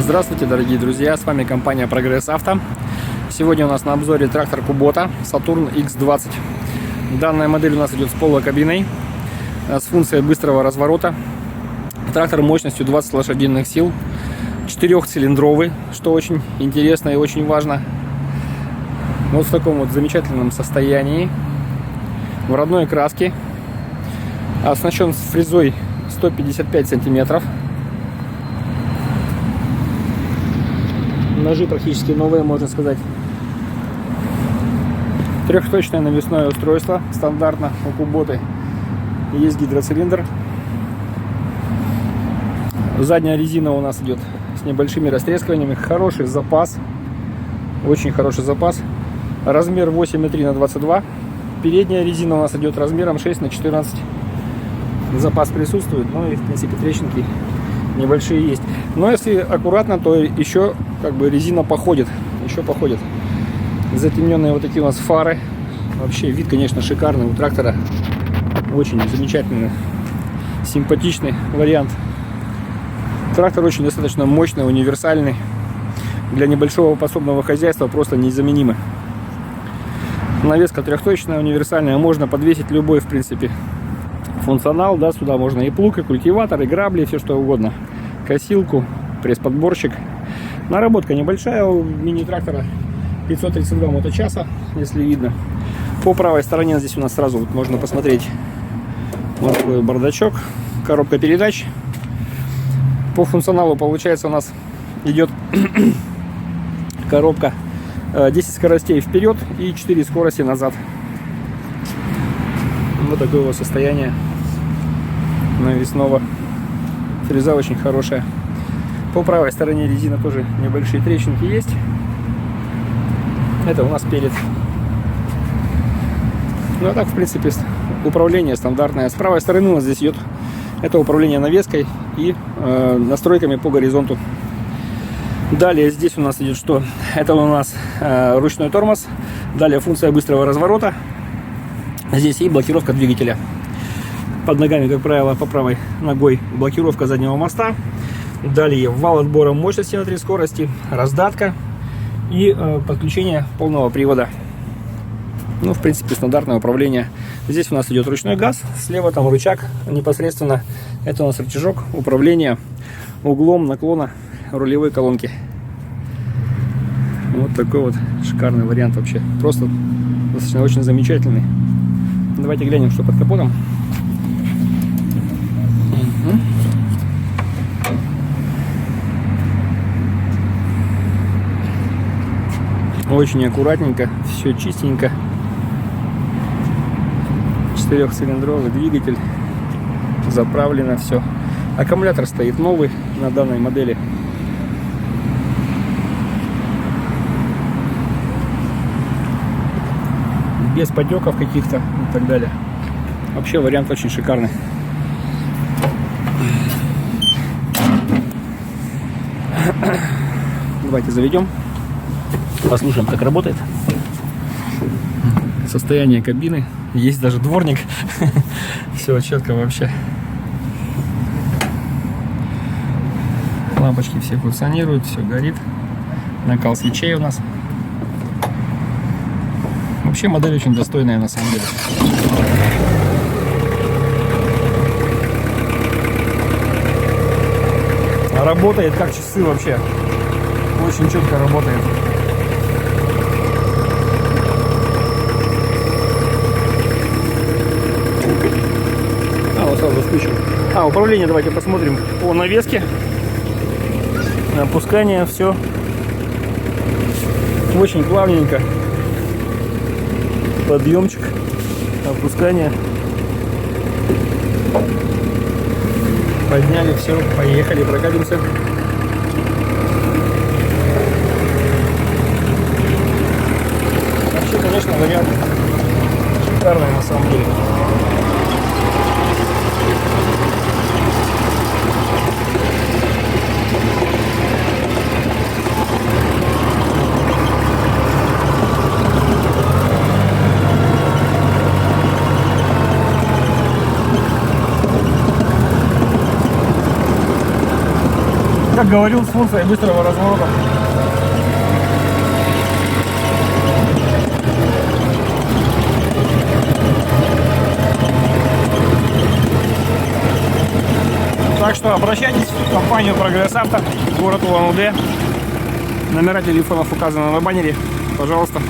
Здравствуйте, дорогие друзья, с вами компания Прогресс Авто. Сегодня у нас на обзоре трактор Kubota Saturn X20. Данная модель у нас идет с полокабиной, с функцией быстрого разворота. Трактор мощностью 20 лошадиных сил, 4-цилиндровый, что очень интересно и очень важно. Вот в таком вот замечательном состоянии, в родной краске, оснащен фрезой 155 сантиметров. Ножи практически новые, можно сказать. Трехточное навесное устройство. Стандартно у Kubota есть гидроцилиндр. Задняя резина у нас идет с небольшими растрескиваниями. Хороший запас. Очень хороший запас. Размер 8,3 на 22. Передняя резина у нас идет размером 6 на 14. Запас присутствует. Ну и в принципе трещинки небольшие есть. Но если аккуратно, то еще как бы резина походит. Еще походит. Затемненные вот такие у нас фары. Вообще вид, конечно, шикарный у трактора. Очень замечательный, симпатичный вариант. Трактор очень достаточно мощный, универсальный. Для небольшого подсобного хозяйства просто незаменимый. Навеска трехточная, универсальная. Можно подвесить любой, в принципе, функционал. Да, сюда можно и плуг, и культиватор, и грабли, все что угодно. Косилку, пресс-подборщик. Наработка небольшая у мини-трактора. 532 моточаса, если видно. По правой стороне здесь у нас сразу вот можно посмотреть вот такой бардачок, коробка передач. По функционалу получается у нас идет коробка 10 скоростей вперед и 4 скорости назад. Вот такое вот состояние навесного. Фреза очень хорошая. По правой стороне резина тоже небольшие трещинки есть. Это у нас перед. Ну а так, в принципе, управление стандартное. С правой стороны у нас здесь идет это управление навеской и настройками по горизонту. Далее здесь у нас идет что? Это у нас ручной тормоз. Далее функция быстрого разворота. Здесь и блокировка двигателя. Под ногами, как правило, по правой ногой блокировка заднего моста. Далее вал отбора мощности на 3 скорости, раздатка и подключение полного привода. Ну, в принципе, стандартное управление. Здесь у нас идет ручной газ, слева там рычаг непосредственно. Это у нас рычажок управления углом наклона рулевой колонки. Вот такой вот шикарный вариант вообще. Просто достаточно очень замечательный. Давайте глянем, что под капотом. Очень аккуратненько, все чистенько. 4-цилиндровый двигатель. Заправлено все. Аккумулятор стоит новый на данной модели. Без потеков каких-то и так далее. Вообще вариант очень шикарный. Давайте заведем. Послушаем, как работает. Состояние кабины. Есть даже дворник. Все четко вообще. Лампочки все функционируют, все горит. Накал свечей у нас. Вообще модель очень достойная на самом деле. Работает как часы вообще. Очень четко работает. Сразу включим. Управление давайте посмотрим по навеске. Опускание, все очень плавненько. Подъемчик, опускание. Подняли, все, поехали, прокатимся. Вообще, конечно, вариант шикарный на самом деле. как говорил, с функцией быстрого разворота. Так что обращайтесь в компанию Прогресс Авто, город Улан-Удэ. Номера телефонов указаны на баннере. Пожалуйста.